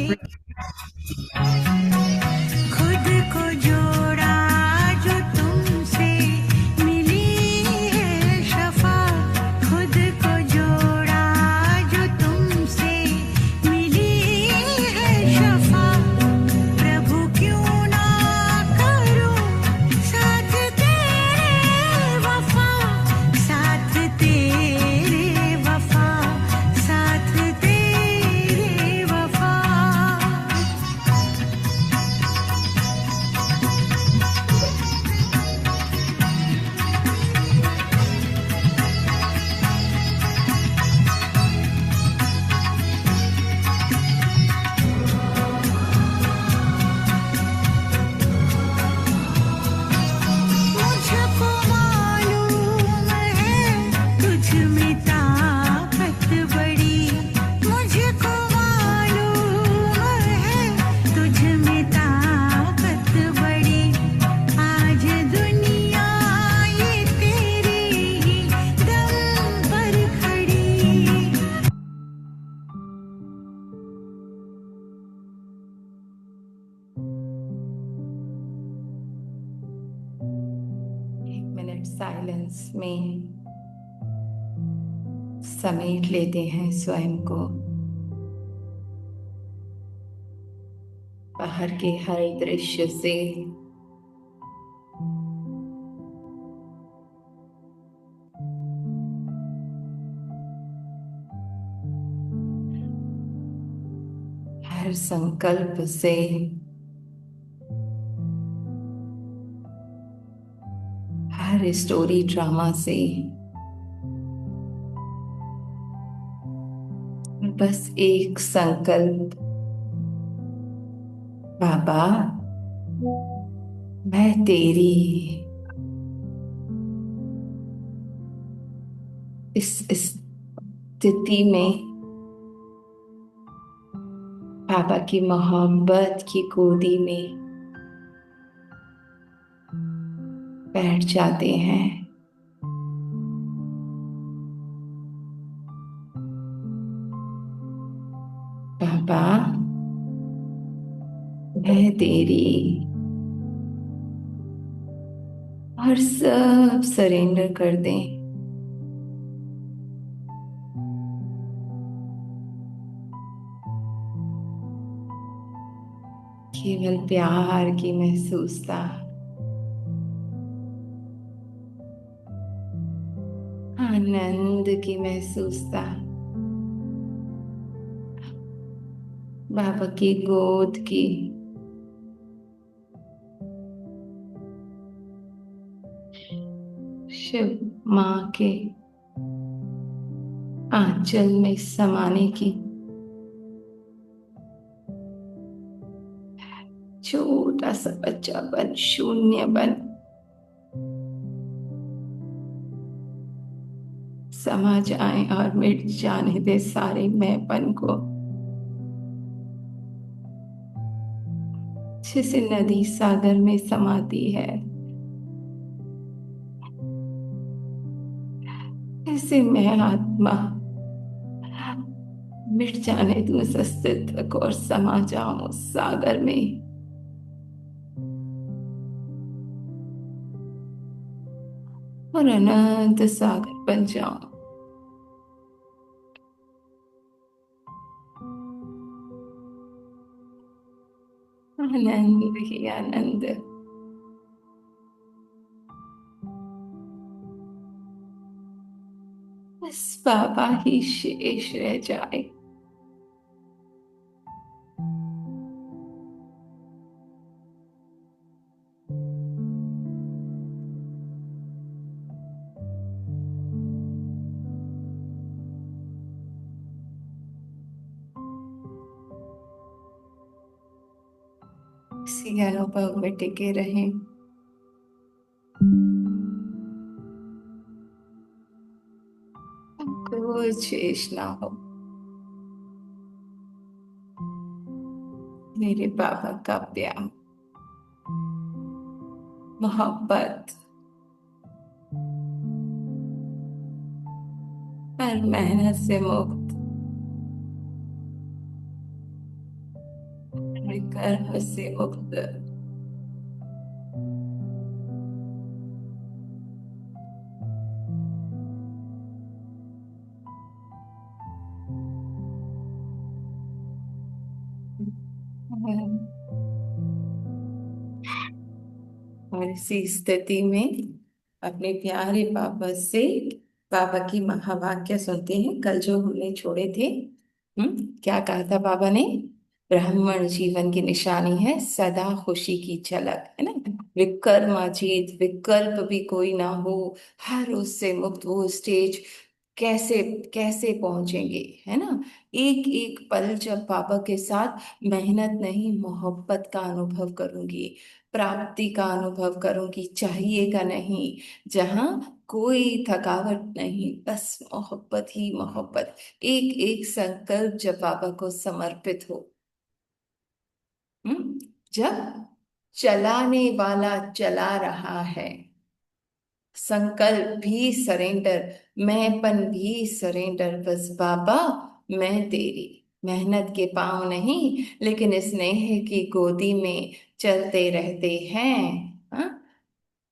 खुद को जोड़ा जो तुमसे मिली है शफा, खुद को जोड़ा जो तुमसे मिली है शफा। प्रभु क्यों ना करूं साथ तेरे वफा, साथ तेरे वफा, साथ तेरे वफा। मुझको मालूम है तुझ में ताकत बड़ी, मुझको मालूम है तुझ में ताकत बड़ी। आज दुनिया ये तेरे ही दम पर खड़ी। एक मिनट साइलेंस में समेट लेते हैं स्वयं को, बाहर के हर दृश्य से, हर संकल्प से, हर स्टोरी ड्रामा से। बस एक संकल्प, बाबा मैं तेरी। इस स्थिति में बाबा की मोहब्बत की गोदी में बैठ जाते हैं। बाबा मैं तेरी, और सब सरेंडर कर दें। केवल प्यार की महसूसता, आनंद की महसूसता, बाबा की गोद की, शिव माँ के आंचल में समाने की, छोटा सा बच्चा बन, शून्य बन समा जाए और मिट जाने दे सारे मैंपन को। जैसे नदी सागर में समाती है, ऐसे मैं आत्मा मिट जाने दूं इस अस्तित्व को और समा जाऊं उस सागर में। और अनंत सागर बन जाऊं। आनंद ही आनंद। बस बाबा ही शेष रह जाए। इसी अनुभव में टिके रहें। कुछ शेष ना हो। मेरे बाबा का प्यार, मोहब्बत, हर मेहनत से मुक्त, विकर्म से मुक्त। और इसी स्थिति में अपने प्यारे पापा से पापा की महावाक्य सुनते हैं, कल जो हमने छोड़े थे। क्या कहा था पापा ने? ब्राह्मण जीवन की निशानी है सदा खुशी की झलक, है ना। विकर्माजीत, विकल्प भी कोई ना हो, हर उससे मुक्त वो स्टेज कैसे कैसे पहुंचेंगे, है ना। एक एक पल जब पापा के साथ मेहनत नहीं मोहब्बत का अनुभव करूंगी, प्राप्ति का अनुभव करूंगी, चाहिए का नहीं, जहां कोई थकावट नहीं, बस मोहब्बत ही मोहब्बत। एक एक संकल्प जब बाबा को समर्पित हो। जब चलाने वाला चला रहा है, संकल्प भी सरेंडर, मैंपन भी सरेंडर, बस बाबा मैं तेरी, मेहनत के पाँव नहीं लेकिन स्नेह की गोदी में चलते रहते हैं। हाँ?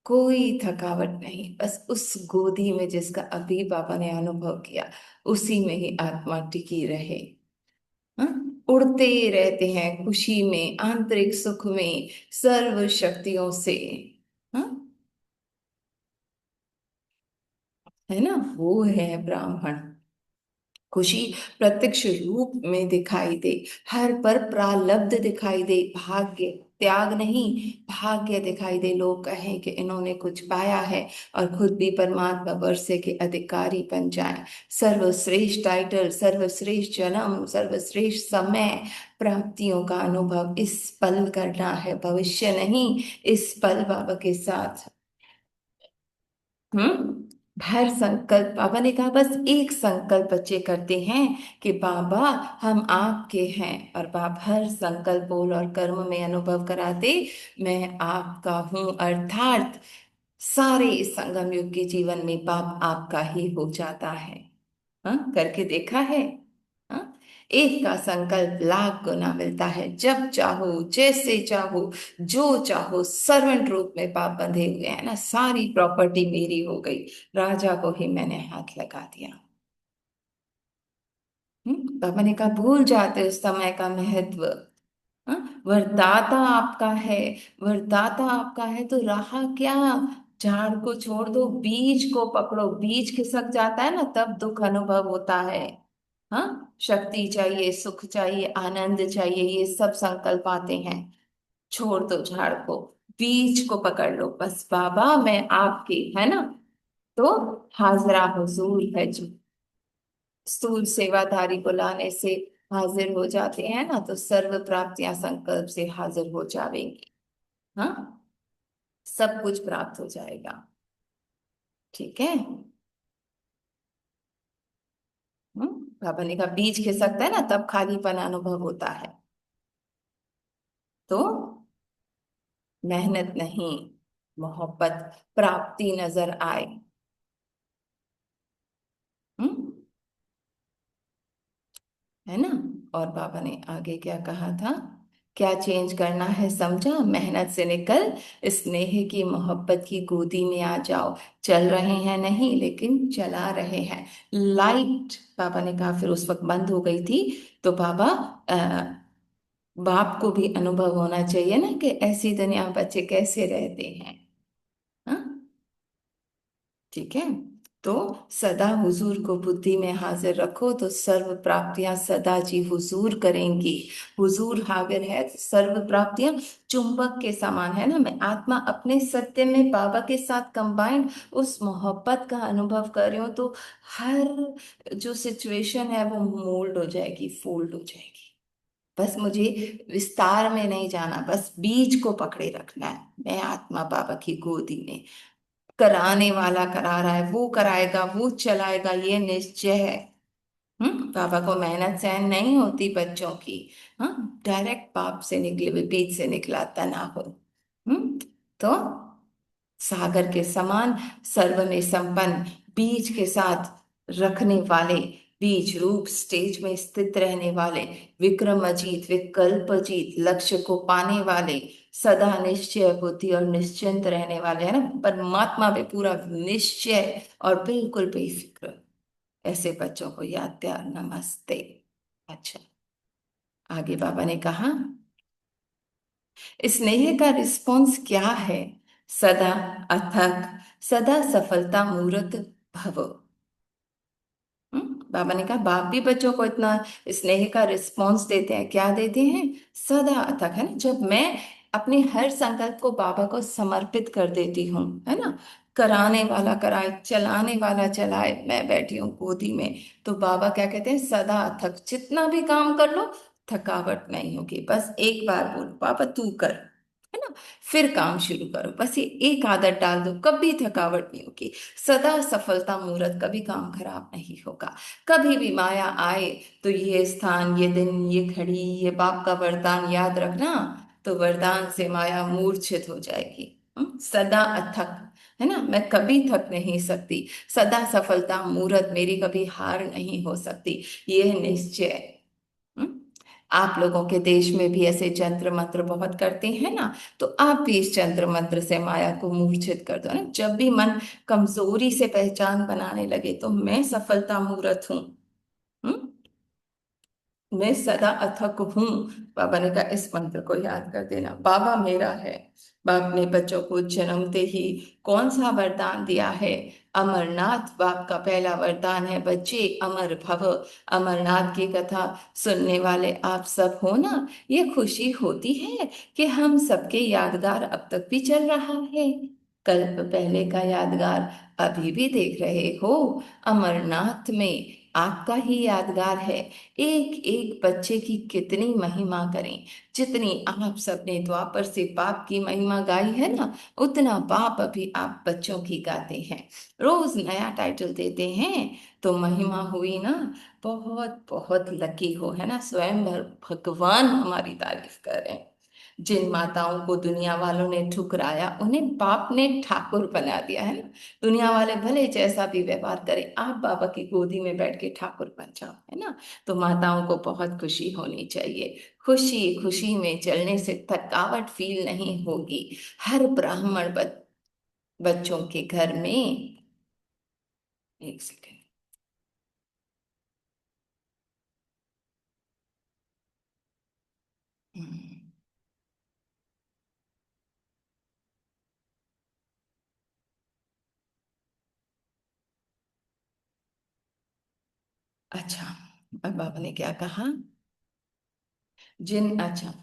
कोई थकावट नहीं, बस उस गोदी में जिसका अभी बाबा ने अनुभव किया, उसी में ही आत्मा टिकी रहे। हाँ? उड़ते रहते हैं खुशी में, आंतरिक सुख में, सर्व शक्तियों से। हाँ? है ना, वो है ब्राह्मण। खुशी प्रत्यक्ष रूप में दिखाई दे, हर पर प्रालब्ध दिखाई दे, भाग्य त्याग नहीं, भाग्य दिखाई दे। लोग कहें कि इन्होंने कुछ पाया है और खुद भी परमात्मा वर्षे के अधिकारी बन जाएं। सर्वश्रेष्ठ टाइटल, सर्वश्रेष्ठ जन्म, सर्वश्रेष्ठ समय, प्राप्तियों का अनुभव इस पल करना है, भविष्य नहीं, इस पल बाबा के साथ। हर संकल्प, बाबा ने कहा बस एक संकल्प बच्चे करते हैं कि बाबा हम आपके हैं, और बाबा हर संकल्प बोल और कर्म में अनुभव कराते मैं आपका हूं, अर्थात सारे इस संगम युग के जीवन में बाप आपका ही हो जाता है। हाँ, करके देखा है। हाँ? एक का संकल्प लाख गुना मिलता है, जब चाहो जैसे चाहो जो चाहो, सर्वेंट रूप में पाप बंधे हुए हैं ना, सारी प्रॉपर्टी मेरी हो गई, राजा को ही मैंने हाथ लगा दिया। पापा ने कहा भूल जाते उस समय का महत्व। वरदाता आपका है, वरदाता आपका है तो रहा क्या। झाड़ को छोड़ दो, बीज को पकड़ो, बीज खिसक जाता है ना तब दुख अनुभव होता है। हाँ, शक्ति चाहिए, सुख चाहिए, आनंद चाहिए, ये सब संकल्प आते हैं। छोड़ दो झाड़ को, बीज को पकड़ लो, बस बाबा मैं आपके, है ना। तो हाजरा हुजूर है जो स्थूल सेवाधारी बुलाने से हाजिर हो जाते हैं ना, तो सर्व प्राप्तियां संकल्प से हाजिर हो जाएंगी। हाँ, सब कुछ प्राप्त हो जाएगा। ठीक है। बाबा ने कहा बीज खिसकता है ना तब खालीपन अनुभव होता है, तो मेहनत नहीं, मोहब्बत, प्राप्ति नजर आए। हम्म, है ना। और बाबा ने आगे क्या कहा था? क्या चेंज करना है समझा, मेहनत से निकल स्नेह की मोहब्बत की गोदी में आ जाओ। चल रहे हैं नहीं लेकिन चला रहे हैं। लाइट, बाबा ने कहा, फिर उस वक्त बंद हो गई थी। तो बाबा बाप को भी अनुभव होना चाहिए ना कि ऐसी दुनिया में बच्चे कैसे रहते हैं। हाँ? ठीक है। तो सदा हुजूर को बुद्धि में हाजिर रखो तो सर्व प्राप्तियां सदा जी हुजूर करेंगी। हुजूर हाजिर है तो सर्व प्राप्तियां चुंबक के समान, है ना। मैं आत्मा अपने सत्य में बाबा के साथ कंबाइंड उस मोहब्बत का अनुभव कर रही हूँ, तो हर जो सिचुएशन है वो मोल्ड हो जाएगी, फोल्ड हो जाएगी। बस मुझे विस्तार में नहीं जाना, बस बीज को पकड़े रखना है। मैं आत्मा बाबा की गोदी में, कराने वाला करा रहा है, वो कराएगा, वो चलाएगा, ये निश्चय है। पापा को मेहनत सहन नहीं होती बच्चों की। हाँ, डायरेक्ट पाप से निकले हुए बीज से निकला तना हो। तो सागर के समान, सर्व में संपन्न, बीज के साथ रखने वाले, बीज रूप स्टेज में स्थित रहने वाले, विक्रम अजीत विकल्प अजीत, लक्ष्य को पाने वाले, सदा निश्चय बुद्धि और निश्चिंत रहने वाले, है ना, परमात्मा पे पूरा निश्चय और बिल्कुल बेफिक्र, ऐसे बच्चों को याद प्यार नमस्ते। अच्छा, आगे बाबा ने कहा, स्नेह का रिस्पॉन्स क्या है? सदा अथक, सदा सफलता मूर्त भव। बाबा ने कहा बाप भी बच्चों को इतना स्नेह का रिस्पॉन्स देते हैं, क्या देते हैं? सदा अथक, है ना, जब मैं अपने हर संकल्प को बाबा को समर्पित कर देती हूँ, है ना, कराने वाला कराए, चलाने वाला चलाए, मैं बैठी हूँ गोदी में, तो बाबा क्या कहते हैं? सदा अथक, जितना भी काम कर लो थकावट नहीं होगी, बस एक बार बोलो पापा तू कर, है ना, फिर काम शुरू करो, बस ये एक आदत डाल दो, कभी थकावट नहीं होगी, सदा सफलता मूर्त, कभी काम खराब नहीं होगा। कभी भी माया आए तो ये स्थान, ये दिन, ये घड़ी, ये बाप का वरदान याद रखना, तो वरदान से माया मूर्छित हो जाएगी। सदा अथक, है ना, मैं कभी थक नहीं सकती, सदा सफलता मूर्त, मेरी कभी हार नहीं हो सकती, ये है निश्चय। हम्म? आप लोगों के देश में भी ऐसे जंत्र मंत्र बहुत करते हैं ना, तो आप भी इस जंत्र मंत्र से माया को मूर्छित कर दो ना, जब भी मन कमजोरी से पहचान बनाने लगे तो मैं सफलता मूर्त हूँ, हम्म? मैं सदा अथक हूँ। बाबा ने कहा इस मंत्र को याद कर देना, बाबा मेरा है। बाप ने बच्चों को जन्मते ही कौन सा वरदान दिया है? अमरनाथ बाप का पहला वरदान है, बच्चे अमर भव। अमरनाथ की कथा सुनने वाले आप सब हो ना, ये खुशी होती है कि हम सबके यादगार अब तक भी चल रहा है। कल्प पहले का यादगार अभी भी देख रहे हो, अमरनाथ में आपका ही यादगार है। एक एक बच्चे की कितनी महिमा करें, जितनी आप सबने द्वापर से बाप की महिमा गाई है ना, उतना बाप अभी आप बच्चों की गाते हैं, रोज नया टाइटल देते हैं, तो महिमा हुई ना। बहुत बहुत लकी हो, है ना, स्वयं भगवान हमारी तारीफ करें। जिन माताओं को दुनिया वालों ने ठुकराया, उन्हें बाप ने ठाकुर बना दिया, है ना। दुनिया वाले भले जैसा भी व्यवहार करें, आप बाबा की गोदी में बैठ के ठाकुर बन जाओ, है ना। तो माताओं को बहुत खुशी होनी चाहिए, खुशी खुशी में चलने से थकावट फील नहीं होगी। हर ब्राह्मण बच्चों के घर में, एक सेकेंड, हम्म, अच्छा, अब बाबा ने क्या कहा? जिन, अच्छा,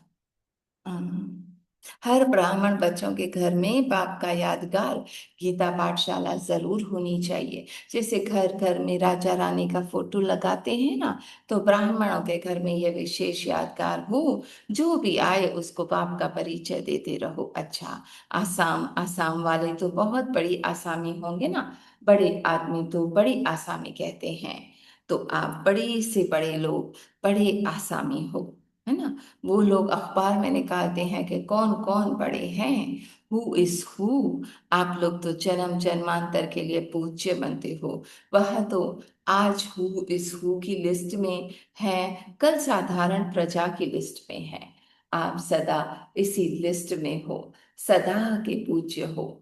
हर ब्राह्मण बच्चों के घर में बाप का यादगार गीता पाठशाला जरूर होनी चाहिए। जैसे घर घर में राजा रानी का फोटो लगाते हैं ना, तो ब्राह्मणों के घर में यह विशेष यादगार हो, जो भी आए उसको बाप का परिचय देते रहो। अच्छा, आसाम, आसाम वाले तो बहुत बड़ी आसामी होंगे ना, बड़े आदमी तो बड़ी आसामी कहते हैं, तो आप बड़े से बड़े लोग बड़े आसामी हो, है ना। वो लोग अखबार में निकालते हैं कि कौन कौन बड़े हैं, हु इज हु। आप लोग तो जन्म जन्मांतर के लिए पूज्य बनते हो, वह तो आज हु इज हु की लिस्ट में है, कल साधारण प्रजा की लिस्ट में है। आप सदा इसी लिस्ट में हो, सदा के पूज्य हो।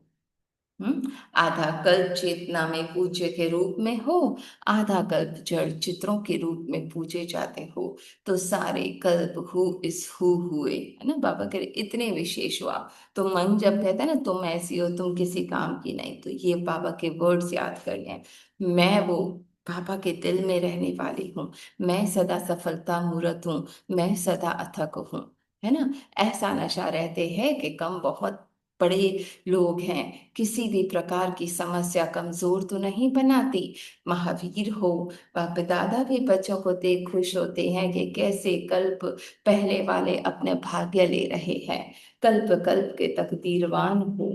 आधा कल्प चेतना में पूज्य के रूप में हो, आधा कल्प जड़ चित्रों के रूप में पूजे जाते हो, तो सारे कल्प हु इस हु हुए, है ना। बाबा कह रहे इतने विशेष हुआ। तो मन जब कहता है ना तुम ऐसी हो, तुम किसी काम की नहीं, तो ये बाबा के वर्ड्स याद कर लें, मैं वो बाबा के दिल में रहने वाली हूँ, मैं सदा सफलता मूर्त हूँ, मैं सदा अथक हूँ, है ना। ऐसा नशा रहते हैं कि कम बहुत बड़े लोग हैं, किसी भी प्रकार की समस्या कमजोर तो नहीं बनाती। महावीर हो, बाप दादा भी बच्चों को देख खुश होते हैं कि कैसे कल्प पहले वाले अपने भाग्य ले रहे हैं, कल्प कल्प के तकदीरवान हो।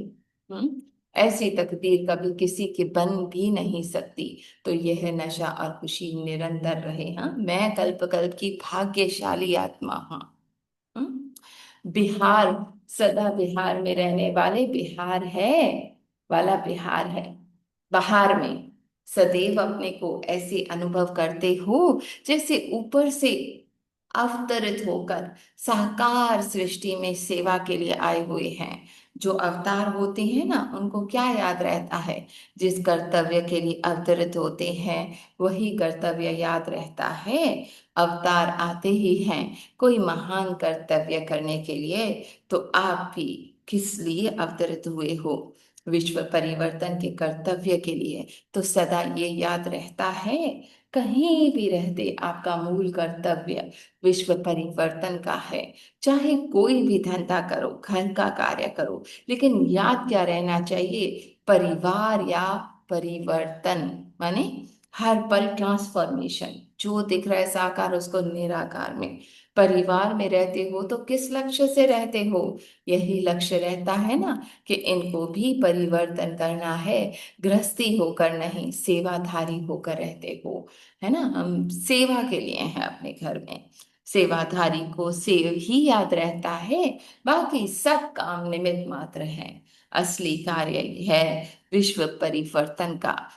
हम्म ऐसी तकदीर कभी किसी के बन भी नहीं सकती। तो यह नशा और खुशी निरंतर रहे। हाँ, मैं कल्प कल्प की भाग्यशाली आत्मा हूँ। बिहार, सदा बिहार में रहने वाले, बिहार है वाला बिहार है, बाहर में, सदैव अपने को ऐसे अनुभव करते हो जैसे ऊपर से अवतरित होकर साकार सृष्टि में सेवा के लिए आए हुए हैं। जो अवतार होते हैं ना, उनको क्या याद रहता है? जिस कर्तव्य के लिए अवतरित होते हैं वही कर्तव्य याद रहता है। अवतार आते ही हैं कोई महान कर्तव्य करने के लिए, तो आप भी किस लिए अवतरित हुए हो? विश्व परिवर्तन के कर्तव्य के लिए। तो सदा ये याद रहता है, कहीं भी रहते आपका मूल कर्तव्य विश्व परिवर्तन का है। चाहे कोई भी धंधा करो, घर का कार्य करो, लेकिन याद क्या रहना चाहिए? परिवार या परिवर्तन। माने हर पल ट्रांसफॉर्मेशन। जो दिख रहा है साकार, उसको निराकार में। परिवार में रहते हो तो किस लक्ष्य से रहते हो? यही लक्ष्य रहता है ना कि इनको भी परिवर्तन करना है। गृहस्थी होकर नहीं, सेवाधारी होकर रहते हो, है ना। हम सेवा के लिए हैं अपने घर में। सेवाधारी को सेव ही याद रहता है, बाकी सब काम निमित्त मात्र हैं। असली कार्य है विश्व परिवर्तन का।